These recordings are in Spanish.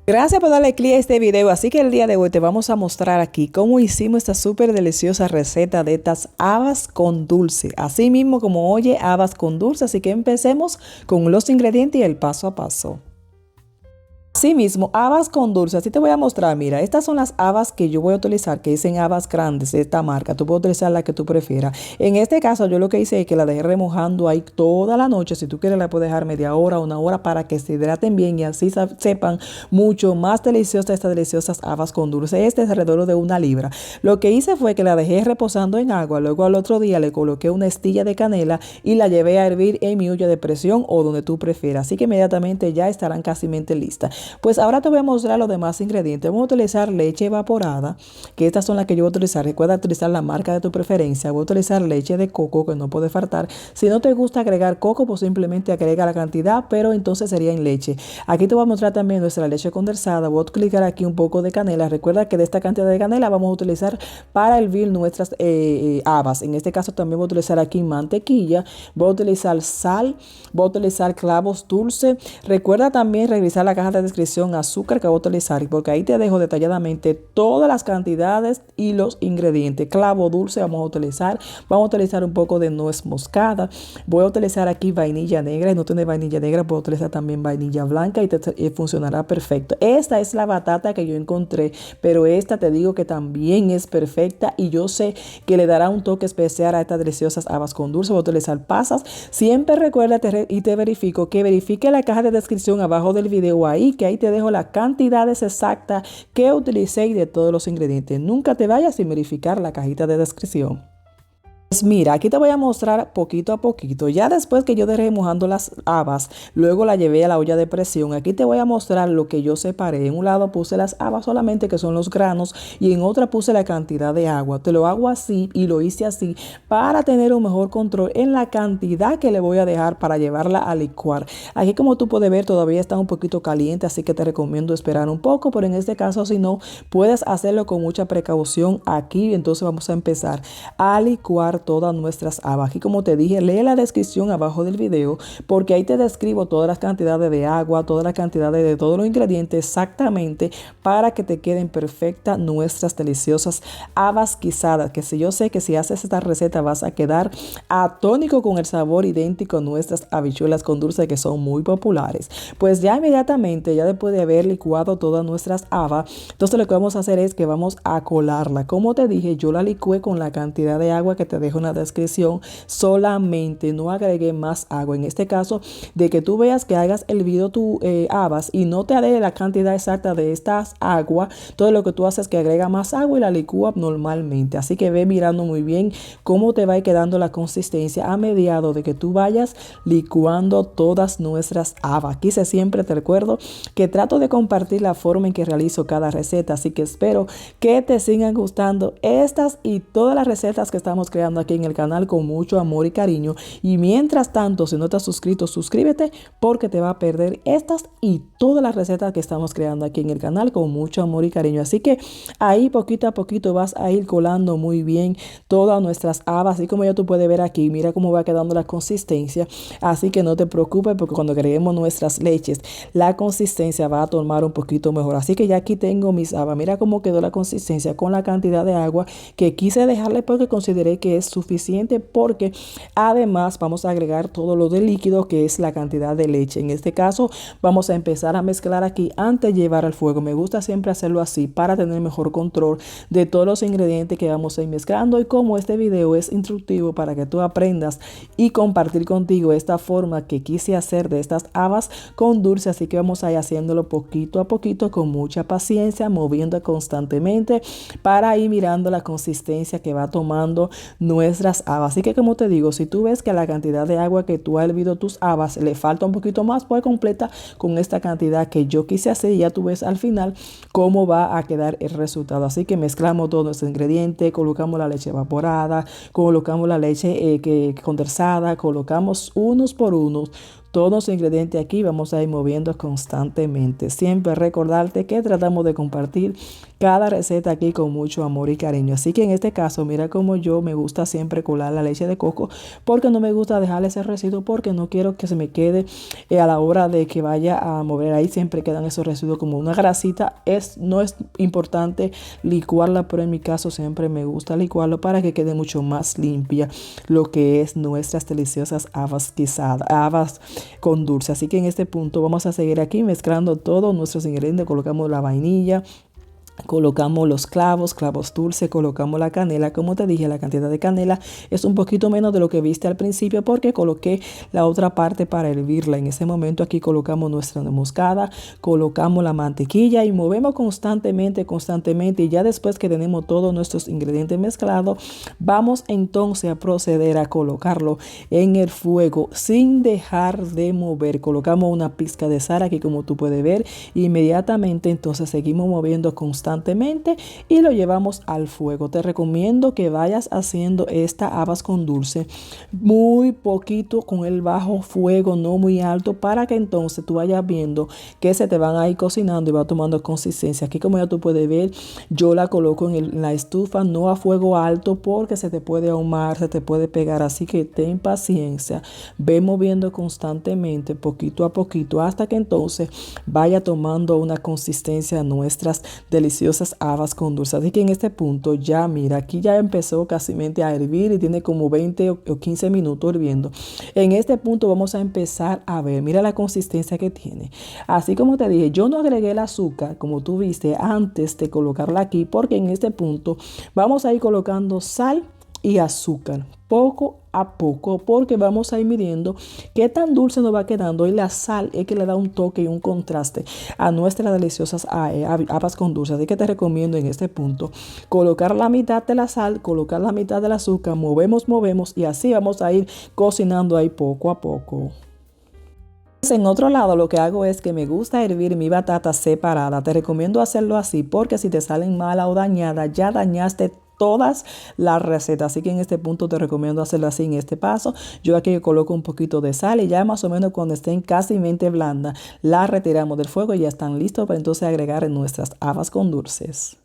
Gracias por darle clic a este video. Así que el día de hoy te vamos a mostrar aquí cómo hicimos esta súper deliciosa receta de estas habas con dulce. Así mismo como oye, habas con dulce. Así que empecemos con los ingredientes y el paso a paso. Asimismo, habas con dulce, así te voy a mostrar, mira, estas son las habas que yo voy a utilizar, que dicen habas grandes de esta marca, tú puedes utilizar la que tú prefieras. En este caso, yo lo que hice es que la dejé remojando ahí toda la noche, si tú quieres la puedes dejar media hora, una hora para que se hidraten bien y así sepan mucho más deliciosas estas deliciosas habas con dulce. Este es alrededor de 1 libra. Lo que hice fue que la dejé reposando en agua, luego al otro día le coloqué una estilla de canela y la llevé a hervir en mi olla de presión o donde tú prefieras, así que inmediatamente ya estarán casi listas. Pues ahora te voy a mostrar los demás ingredientes. Vamos a utilizar leche evaporada, que estas son las que yo voy a utilizar. Recuerda utilizar la marca de tu preferencia. Voy a utilizar leche de coco, que no puede faltar. Si no te gusta agregar coco, pues simplemente agrega la cantidad, pero entonces sería en leche. Aquí te voy a mostrar también nuestra leche condensada. Voy a utilizar aquí un poco de canela. Recuerda que de esta cantidad de canela vamos a utilizar para hervir nuestras habas. En este caso también voy a utilizar aquí mantequilla. Voy a utilizar sal. Voy a utilizar clavos dulces. Recuerda también revisar la caja de descripción azúcar que voy a utilizar, porque ahí te dejo detalladamente todas las cantidades y los ingredientes. Clavo dulce vamos a utilizar un poco de nuez moscada, voy a utilizar aquí vainilla negra, y no tiene vainilla negra, puedo utilizar también vainilla blanca y funcionará perfecto. Esta es la batata que yo encontré, pero esta te digo que también es perfecta y yo sé que le dará un toque especial a estas deliciosas habas con dulce. Voy a utilizar pasas. Siempre recuérdate y te verifico que verifique la caja de descripción abajo del video ahí, que ahí te dejo las cantidades exactas que utilicé y de todos los ingredientes. Nunca te vayas sin verificar la cajita de descripción. Pues mira, aquí te voy a mostrar poquito a poquito. Ya después que yo dejé mojando las habas, luego la llevé a la olla de presión. Aquí te voy a mostrar lo que yo separé. En un lado puse las habas solamente, que son los granos, y en otra puse la cantidad de agua. Te lo hago así y lo hice así para tener un mejor control en la cantidad que le voy a dejar para llevarla a licuar. Aquí, como tú puedes ver, todavía está un poquito caliente, así que te recomiendo esperar un poco, pero en este caso, si no, puedes hacerlo con mucha precaución aquí. Entonces vamos a empezar a licuar todas nuestras habas. Aquí, como te dije, lee la descripción abajo del video, porque ahí te describo todas las cantidades de agua, todas las cantidades de todos los ingredientes exactamente, para que te queden perfectas nuestras deliciosas habas guisadas, que si yo sé que si haces esta receta vas a quedar atónico con el sabor idéntico a nuestras habichuelas con dulce, que son muy populares. Pues ya inmediatamente, ya después de haber licuado todas nuestras habas, entonces lo que vamos a hacer es que vamos a colarla. Como te dije, yo la licué con la cantidad de agua que te dejo en la descripción, solamente no agregué más agua. En este caso, de que tú veas que hagas el video tu habas y no te dé la cantidad exacta de estas agua, todo lo que tú haces es que agrega más agua y la licúa normalmente. Así que ve mirando muy bien cómo te va a ir quedando la consistencia a mediado de que tú vayas licuando todas nuestras habas. Aquí siempre te recuerdo que trato de compartir la forma en que realizo cada receta, así que espero que te sigan gustando estas y todas las recetas que estamos creando aquí en el canal con mucho amor y cariño. Y mientras tanto, si no te has suscrito, suscríbete, porque te va a perder estas y todas las recetas que estamos creando aquí en el canal con mucho amor y cariño. Así que ahí poquito a poquito vas a ir colando muy bien todas nuestras habas, así como ya tú puedes ver aquí. Mira cómo va quedando la consistencia, así que no te preocupes, porque cuando agreguemos nuestras leches la consistencia va a tomar un poquito mejor. Así que ya aquí tengo mis habas. Mira cómo quedó la consistencia con la cantidad de agua que quise dejarle, porque consideré que es suficiente, porque además vamos a agregar todo lo de líquido, que es la cantidad de leche. En este caso vamos a empezar a mezclar aquí antes de llevar al fuego. Me gusta siempre hacerlo así para tener mejor control de todos los ingredientes que vamos a ir mezclando, y como este video es instructivo para que tú aprendas y compartir contigo esta forma que quise hacer de estas habas con dulce, así que vamos a ir haciéndolo poquito a poquito con mucha paciencia, moviendo constantemente para ir mirando la consistencia que va tomando nuestras habas. Así que, como te digo, si tú ves que la cantidad de agua que tú has hervido tus habas le falta un poquito más, pues completa con esta cantidad que yo quise hacer, y ya tú ves al final cómo va a quedar el resultado. Así que mezclamos todos nuestros ingredientes, colocamos la leche evaporada, colocamos la leche condensada, colocamos unos por unos todos los ingredientes aquí, vamos a ir moviendo constantemente. Siempre recordarte que tratamos de compartir cada receta aquí con mucho amor y cariño. Así que en este caso, mira como yo me gusta siempre colar la leche de coco, porque no me gusta dejar ese residuo, porque no quiero que se me quede a la hora de que vaya a mover ahí, siempre quedan esos residuos como una grasita. No es importante licuarla, pero en mi caso siempre me gusta licuarlo para que quede mucho más limpia lo que es nuestras deliciosas habas guisadas, habas con dulce. Así que en este punto vamos a seguir aquí mezclando todos nuestros ingredientes. Colocamos la vainilla, colocamos los clavos dulces, colocamos la canela. Como te dije, la cantidad de canela es un poquito menos de lo que viste al principio, porque coloqué la otra parte para hervirla. En ese momento aquí colocamos nuestra nuez moscada, colocamos la mantequilla y movemos constantemente. Y ya después que tenemos todos nuestros ingredientes mezclados, vamos entonces a proceder a colocarlo en el fuego sin dejar de mover. Colocamos una pizca de sal aquí, como tú puedes ver. Inmediatamente entonces seguimos moviendo constantemente y lo llevamos al fuego. Te recomiendo que vayas haciendo esta habas con dulce muy poquito, con el bajo fuego, no muy alto, para que entonces tú vayas viendo que se te van a ir cocinando y va tomando consistencia. Aquí, como ya tú puedes ver, yo la coloco en la estufa, no a fuego alto, porque se te puede ahumar, se te puede pegar. Así que ten paciencia, ve moviendo constantemente, poquito a poquito, hasta que entonces vaya tomando una consistencia nuestras deliciosas habas con dulce. Así que en este punto ya mira, aquí ya empezó casi a hervir y tiene como 20 o 15 minutos hirviendo. En este punto vamos a empezar a ver, mira la consistencia que tiene. Así como te dije, yo no agregué el azúcar, como tú viste, antes de colocarla aquí, porque en este punto vamos a ir colocando sal y azúcar poco a poco, porque vamos a ir midiendo qué tan dulce nos va quedando, y la sal es que le da un toque y un contraste a nuestras deliciosas habas con dulce. Así que te recomiendo en este punto colocar la mitad de la sal, colocar la mitad del azúcar, movemos y así vamos a ir cocinando ahí poco a poco. En otro lado, lo que hago es que me gusta hervir mi batata separada. Te recomiendo hacerlo así, porque si te salen mala o dañada, ya dañaste todas las recetas. Así que en este punto te recomiendo hacerlo así, en este paso. Yo aquí coloco un poquito de sal y ya más o menos cuando estén casi blandas, la retiramos del fuego y ya están listos para entonces agregar en nuestras habas con dulces.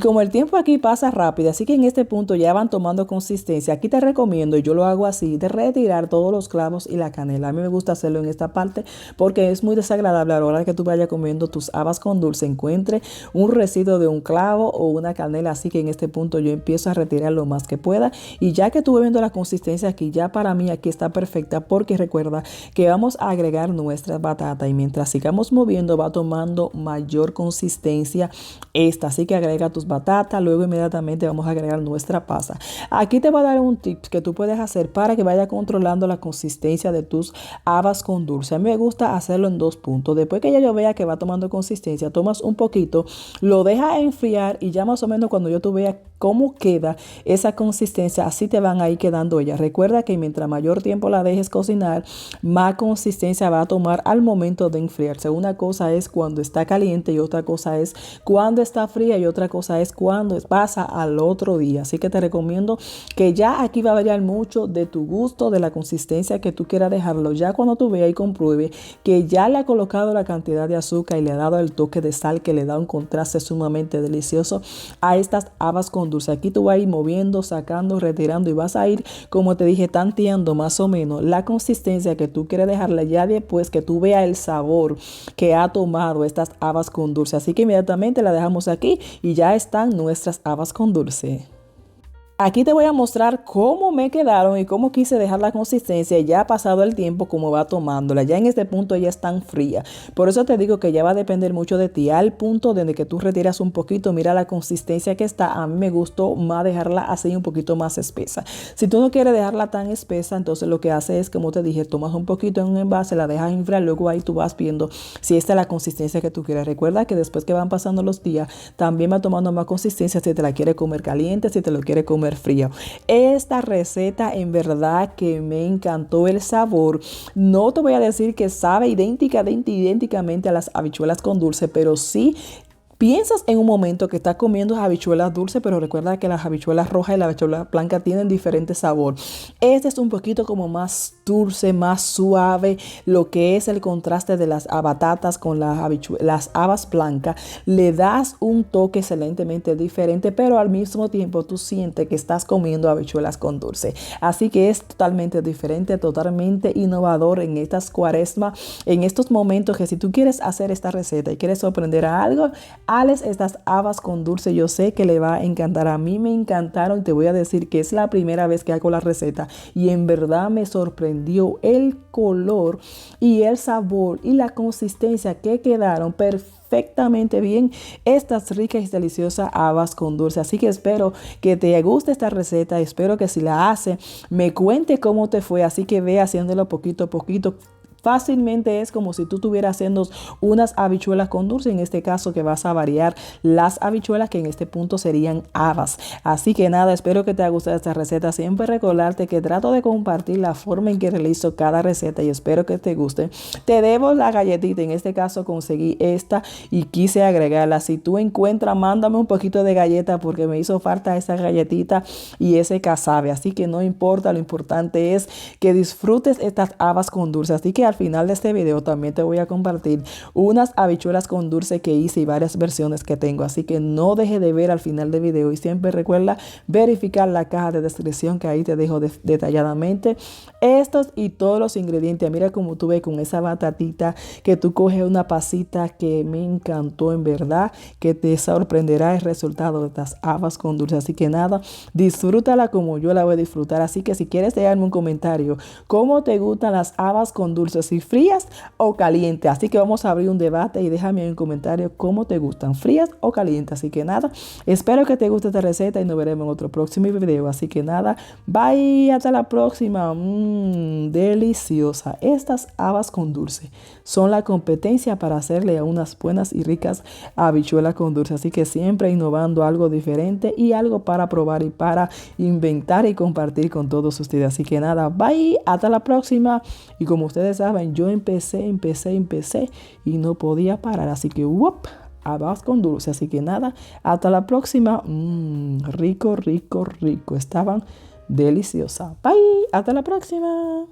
Como el tiempo aquí pasa rápido, así que en este punto ya van tomando consistencia. Aquí te recomiendo, y yo lo hago así, de retirar todos los clavos y la canela. A mí me gusta hacerlo en esta parte porque es muy desagradable a la hora que tú vayas comiendo tus habas con dulce, encuentre un residuo de un clavo o una canela. Así que en este punto yo empiezo a retirar lo más que pueda. Y ya que estuve viendo la consistencia aquí, ya para mí aquí está perfecta, porque recuerda que vamos a agregar nuestras batatas y mientras sigamos moviendo va tomando mayor consistencia esta. Así que agrega tus batata, luego inmediatamente vamos a agregar nuestra pasa. Aquí te voy a dar un tip que tú puedes hacer para que vaya controlando la consistencia de tus habas con dulce. A mí me gusta hacerlo en 2 puntos. Después que ya yo vea que va tomando consistencia, tomas un poquito, lo dejas enfriar y ya más o menos cuando yo tú veas cómo queda esa consistencia, así te van a ir quedando ellas. Recuerda que mientras mayor tiempo la dejes cocinar, más consistencia va a tomar al momento de enfriarse. Una cosa es cuando está caliente y otra cosa es cuando está fría y otra cosa es cuando pasa al otro día. Así que te recomiendo que ya aquí va a variar mucho de tu gusto, de la consistencia que tú quieras dejarlo. Ya cuando tú veas y compruebe que ya le ha colocado la cantidad de azúcar y le ha dado el toque de sal que le da un contraste sumamente delicioso a estas habas con dulce. Aquí tú vas a ir moviendo, sacando, retirando y vas a ir, como te dije, tanteando más o menos la consistencia que tú quieres dejarla ya después que tú veas el sabor que ha tomado estas habas con dulce. Así que inmediatamente la dejamos aquí y ya están nuestras habas con dulce. Aquí te voy a mostrar cómo me quedaron y cómo quise dejar la consistencia. Ya ha pasado el tiempo, como va tomándola. Ya en este punto ya están frías. Por eso te digo que ya va a depender mucho de ti. Al punto de que tú retiras un poquito, mira la consistencia que está. A mí me gustó más dejarla así un poquito más espesa. Si tú no quieres dejarla tan espesa, entonces lo que haces es, como te dije, tomas un poquito en un envase, la dejas enfriar, luego ahí tú vas viendo si esta es la consistencia que tú quieres. Recuerda que después que van pasando los días, también va tomando más consistencia si te la quieres comer caliente, si te lo quieres comer frío. Esta receta en verdad que me encantó el sabor. No te voy a decir que sabe idénticamente a las habichuelas con dulce, pero sí Piensas en un momento que estás comiendo habichuelas dulces, pero recuerda que las habichuelas rojas y la habichuela blanca tienen diferente sabor. Este es un poquito como más dulce, más suave, lo que es el contraste de las batatas con las habas blancas. Le das un toque excelentemente diferente, pero al mismo tiempo tú sientes que estás comiendo habichuelas con dulce. Así que es totalmente diferente, totalmente innovador en estas cuaresmas, en estos momentos que si tú quieres hacer esta receta y quieres sorprender a algo, haz estas habas con dulce. Yo sé que le va a encantar. A mí me encantaron y te voy a decir que es la primera vez que hago la receta y en verdad me sorprendió el color y el sabor y la consistencia que quedaron perfectamente bien estas ricas y deliciosas habas con dulce. Así que espero que te guste esta receta, espero que si la haces me cuente cómo te fue, así que ve haciéndolo poquito a poquito. Fácilmente es como si tú estuvieras haciendo unas habichuelas con dulce, en este caso que vas a variar las habichuelas que en este punto serían habas. Así que nada, espero que te haya gustado esta receta. Siempre recordarte que trato de compartir la forma en que realizo cada receta y espero que te guste. Te debo la galletita, en este caso conseguí esta y quise agregarla. Si tú encuentras, mándame un poquito de galleta porque me hizo falta esa galletita y ese casabe. Así que no importa, lo importante es que disfrutes estas habas con dulce. Así que al final de este video también te voy a compartir unas habichuelas con dulce que hice y varias versiones que tengo. Así que no deje de ver al final del video y siempre recuerda verificar la caja de descripción que ahí te dejo detalladamente estos y todos los ingredientes. Mira cómo tú ves con esa batatita que tú coges una pasita que me encantó en verdad, que te sorprenderá el resultado de estas habas con dulce. Así que nada, disfrútala como yo la voy a disfrutar. Así que si quieres dejarme un comentario, ¿cómo te gustan las habas con dulce? Si frías o calientes. Así que vamos a abrir un debate y déjame en un comentario cómo te gustan, frías o calientes. Así que nada, espero que te guste esta receta y nos veremos en otro próximo video. Así que nada, bye, hasta la próxima. Deliciosa. Estas habas con dulce son la competencia para hacerle a unas buenas y ricas habichuelas con dulce. Así que siempre innovando algo diferente y algo para probar y para inventar y compartir con todos ustedes. Así que nada, bye, hasta la próxima. Y como ustedes saben, yo empecé y no podía parar. Así que, habas con dulce. Así que nada, hasta la próxima. Rico, rico, rico. Estaban deliciosas. Bye, hasta la próxima.